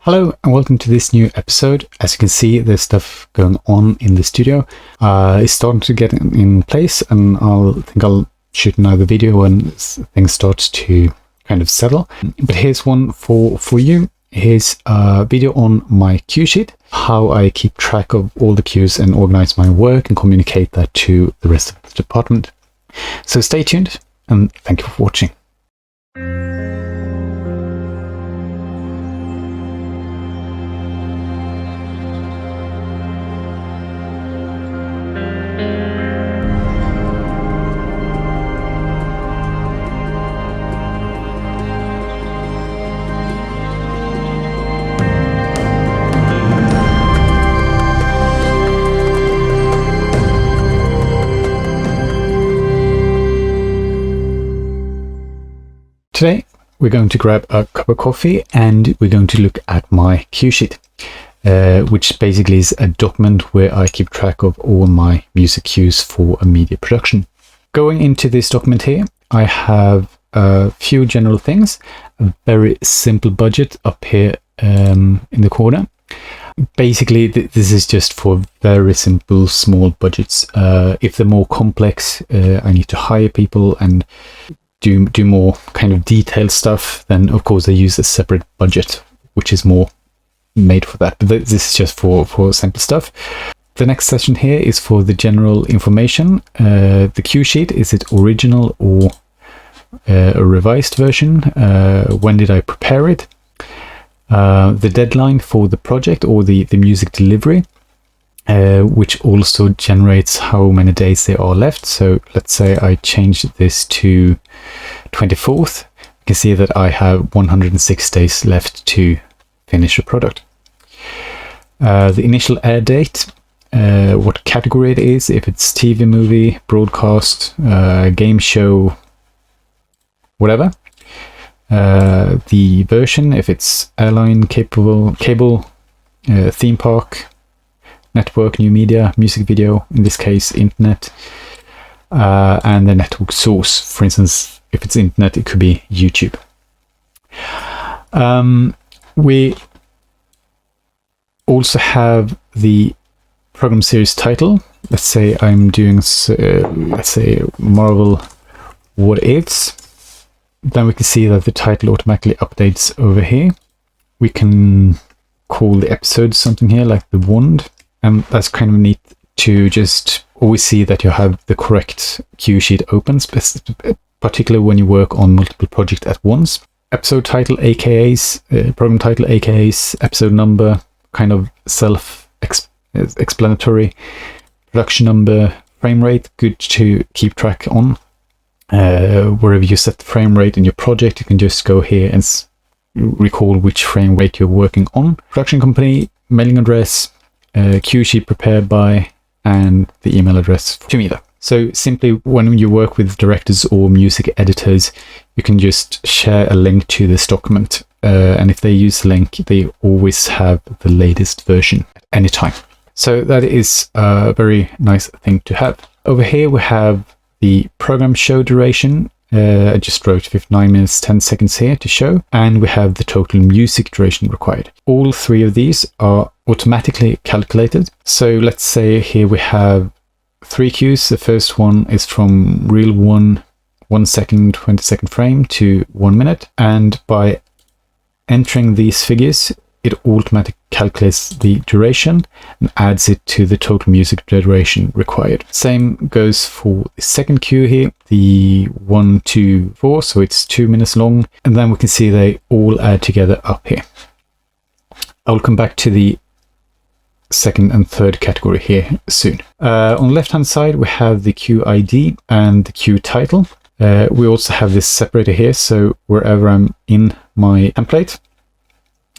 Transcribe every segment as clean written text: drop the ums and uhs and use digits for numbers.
Hello and welcome to this new episode. As you can see, there's stuff going on in the studio. It's starting to get in place, and I'll shoot another video when things start to kind of settle. But here's one for you. Here's a video on my cue sheet, how I keep track of all the cues and organize my work and communicate that to the rest of the department. So stay tuned and thank you for watching. Today, we're going to grab a cup of coffee and we're going to look at my cue sheet, which basically is a document where I keep track of all my music cues for a media production. Going into this document here, I have a few general things, a very simple budget up here in the corner. Basically, this is just for very simple, small budgets. If they're more complex, I need to hire people and do more kind of detailed stuff, then of course I use a separate budget which is more made for that, but this is just for simple stuff. The next section here is for the general information. The cue sheet, is it original or a revised version? When did I prepare it? The deadline for the project or the music delivery, which also generates how many days there are left. So let's say I change this to 24th. You can see that I have 106 days left to finish a product. The initial air date, what category it is, if it's TV, movie, broadcast, game show, whatever. The version, if it's airline, cable, theme park, network, new media, music video, in this case internet, and the network source. For instance, if it's internet, it could be YouTube. We also have the program series title. Let's say I'm doing let's say Marvel What Ifs. Then we can see that the title automatically updates over here. We can call the episode something here like The Wand. And that's kind of neat to just always see that you have the correct cue sheet open, particularly when you work on multiple projects at once. Episode title, AKAs, program title, AKAs, episode number, kind of self-explanatory. Production number, frame rate, good to keep track on. Wherever you set the frame rate in your project, you can just go here and recall which frame rate you're working on. Production company, mailing address, cue sheet prepared by, and the email address to me there. So simply when you work with directors or music editors, you can just share a link to this document, and if they use the link, they always have the latest version at any time. So that is a very nice thing to have. Over here we have the program show duration. I just wrote 59 minutes 10 seconds here to show, and we have the total music duration required. All three of these are automatically calculated. So let's say here we have 3 cues. The first one is from reel 1 second 20-second frame to 1 minute, and by entering these figures it automatically calculates the duration and adds it to the total music duration required. Same goes for the second cue here, the 1, 2, 4, so it's 2 minutes long, and then we can see they all add together up here. I'll come back to the second and third category here soon. On the left hand side we have the cue ID and the cue title. We also have this separator here, so wherever I'm in my template,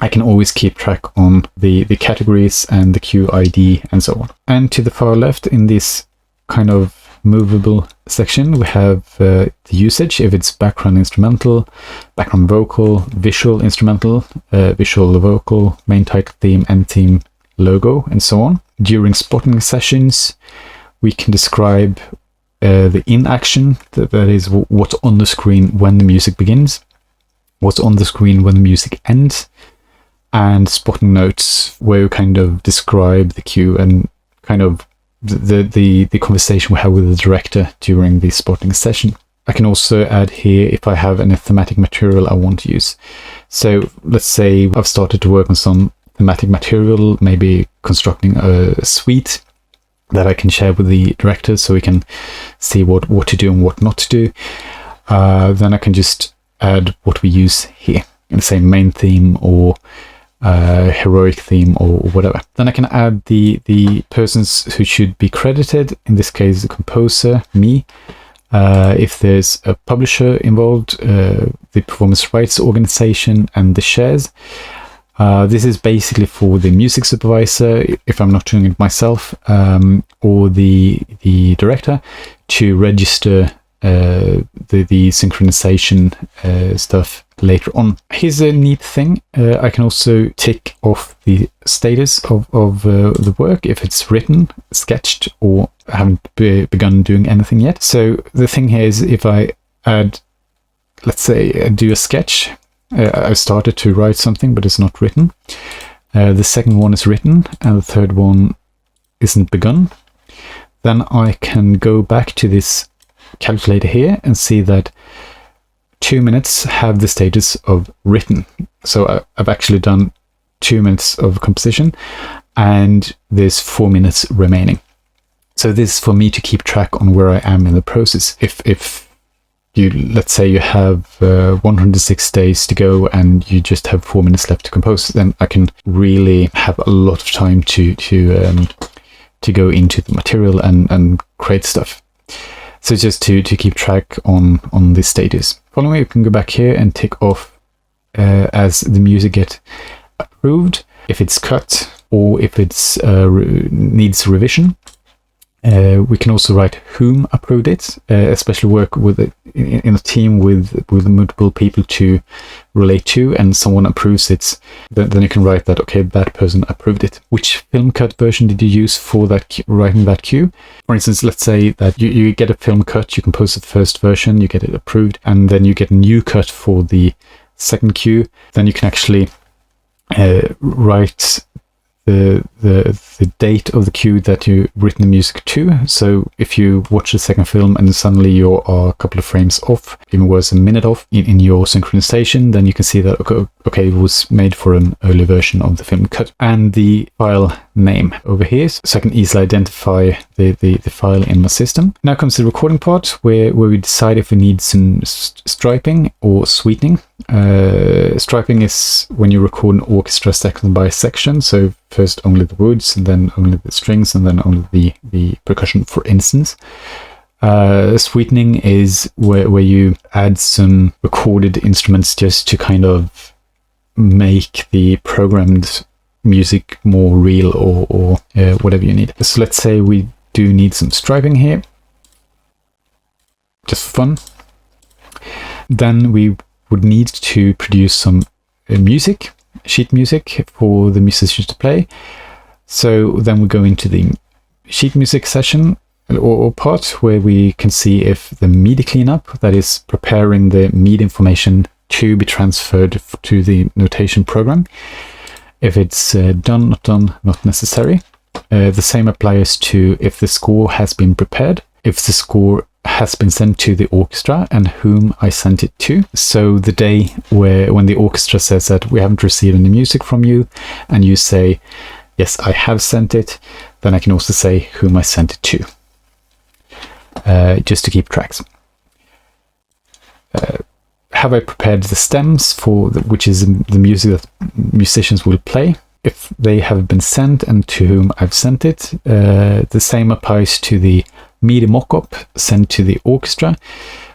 I can always keep track on the categories and the cue ID and so on. And to the far left in this kind of movable section, we have the usage, if it's background instrumental, background vocal, visual instrumental, visual vocal, main title theme, end theme, logo, and so on. During spotting sessions, we can describe the in action, that is what's on the screen when the music begins, what's on the screen when the music ends, and spotting notes, where you kind of describe the cue and kind of the conversation we have with the director during the spotting session. I can also add here if I have any thematic material I want to use. So let's say I've started to work on some thematic material, maybe constructing a suite that I can share with the director so we can see what to do and what not to do. Then I can just add what we use here, in say main theme or heroic theme or whatever. Then I can add the persons who should be credited, in this case the composer, me. If there's a publisher involved, the performance rights organization and the shares. This is basically for the music supervisor, if I'm not doing it myself, or the director, to register the synchronization stuff later on. Here's a neat thing. I can also tick off the status of the work, if it's written, sketched, or haven't begun doing anything yet. So the thing here is, if I add, let's say, do a sketch, I've started to write something but it's not written. The second one is written and the third one isn't begun. Then I can go back to this calculator here and see that 2 minutes have the status of written. So I've actually done 2 minutes of composition and there's 4 minutes remaining. So this is for me to keep track on where I am in the process. If you, let's say you have 106 days to go and you just have 4 minutes left to compose, then I can really have a lot of time to go into the material and create stuff. So just to keep track on the status. Following, you can go back here and tick off as the music get approved, if it's cut or if it's needs revision. We can also write whom approved it, especially work with in a team with multiple people to relate to, and someone approves it, then you can write that, okay, that person approved it. Which film cut version did you use for that writing that cue? For instance, let's say that you get a film cut, you compose the first version, you get it approved, and then you get a new cut for the second cue. Then you can actually write the date of the cue that you've written the music to. So if you watch the second film and suddenly you are a couple of frames off, even worse, a minute off in your synchronization, then you can see that, okay, it was made for an early version of the film cut. And the file name over here, so I can easily identify the file in my system. Now comes the recording part, where we decide if we need some striping or sweetening. Striping is when you record an orchestra section by section, so first only the woods, and then only the strings, and then only the percussion, for instance. Sweetening is where you add some recorded instruments just to kind of make the programmed music more real, or whatever you need. So let's say we do need some striping here, just for fun. Then we would need to produce some music, sheet music for the musicians to play. So then we go into the sheet music session or part, where we can see if the MIDI cleanup, that is preparing the MIDI information to be transferred to the notation program, if it's done, not done, not necessary. The same applies to if the score has been prepared, if the score has been sent to the orchestra and whom I sent it to. So the day when the orchestra says that we haven't received any music from you, and you say, yes, I have sent it, then I can also say whom I sent it to, just to keep tracks. Have I prepared the stems for which is the music that musicians will play? If they have been sent and to whom I've sent it, the same applies to the MIDI mockup sent to the orchestra,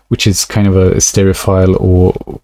which is kind of a stereo file or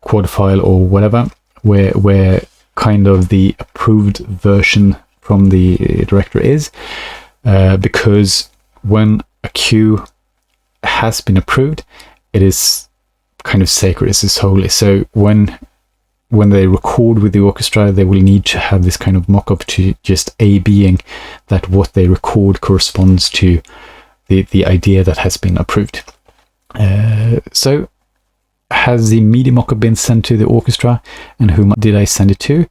quad file or whatever, where kind of the approved version from the director is, because when a cue has been approved, it is kind of sacred, it is holy. So when they record with the orchestra, they will need to have this kind of mock-up to just being that what they record corresponds to the idea that has been approved. So has the MIDI mock-up been sent to the orchestra, and whom did I send it to?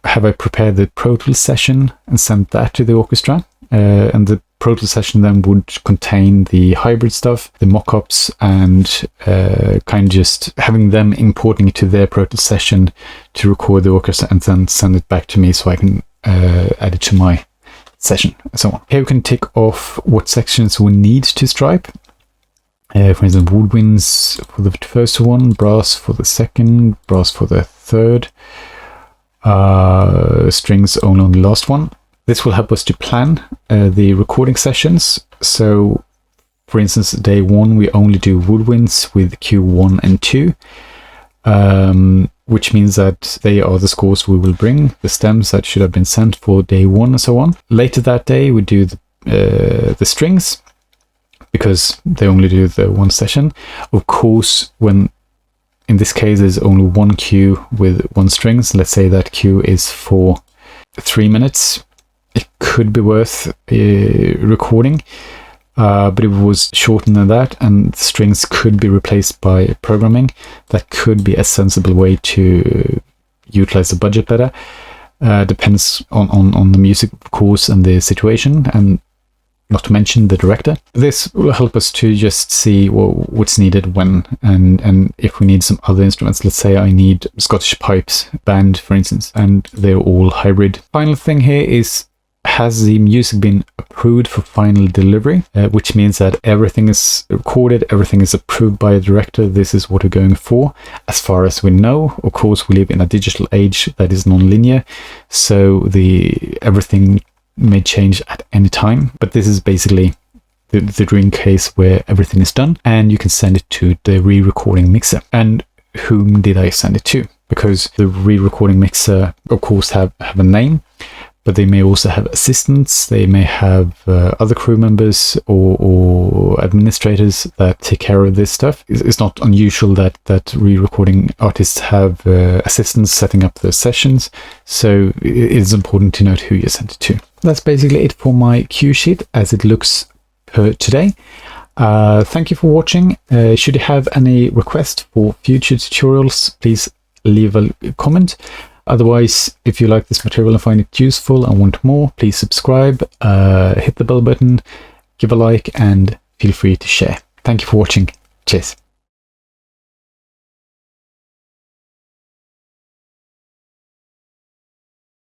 Have I prepared the Pro Tools session and sent that to the orchestra? And the Pro Tools session then would contain the hybrid stuff, the mock-ups, and kind of just having them importing it to their Pro Tools session to record the orchestra and then send it back to me so I can add it to my session and so on. Here we can tick off what sections we need to stripe. For instance, woodwinds for the first one, brass for the second, brass for the third, strings only on the last one. This will help us to plan the recording sessions. So, for instance, day 1 we only do woodwinds with Q1 and 2, which means that they are the scores we will bring, the stems that should have been sent for day 1 and so on. Later that day we do the strings, because they only do the one session. Of course, when in this case there's only one cue with one strings, let's say that cue is for 3 minutes, it could be worth recording, but if it was shorter than that and the strings could be replaced by programming, that could be a sensible way to utilize the budget better. Depends on the music, of course, and the situation, and not to mention the director. This will help us to just see what's needed when, and if we need some other instruments. Let's say I need Scottish pipes band, for instance, and they're all hybrid. Final thing here is, has the music been approved for final delivery? Which means that everything is recorded, everything is approved by a director. This is what we're going for, as far as we know. Of course, we live in a digital age that is non-linear, so everything may change at any time, but this is basically the dream case where everything is done and you can send it to the re-recording mixer. And whom did I send it to? Because the re-recording mixer, of course, have a name, but they may also have assistants, they may have other crew members or administrators that take care of this stuff. It's not unusual that re-recording artists have assistants setting up their sessions, so it is important to note who you send it to. That's basically it for my cue sheet as it looks per today. Thank you for watching. Should you have any requests for future tutorials, please leave a comment. Otherwise, if you like this material and find it useful and want more, please subscribe, hit the bell button, give a like, and feel free to share. Thank you for watching. Cheers.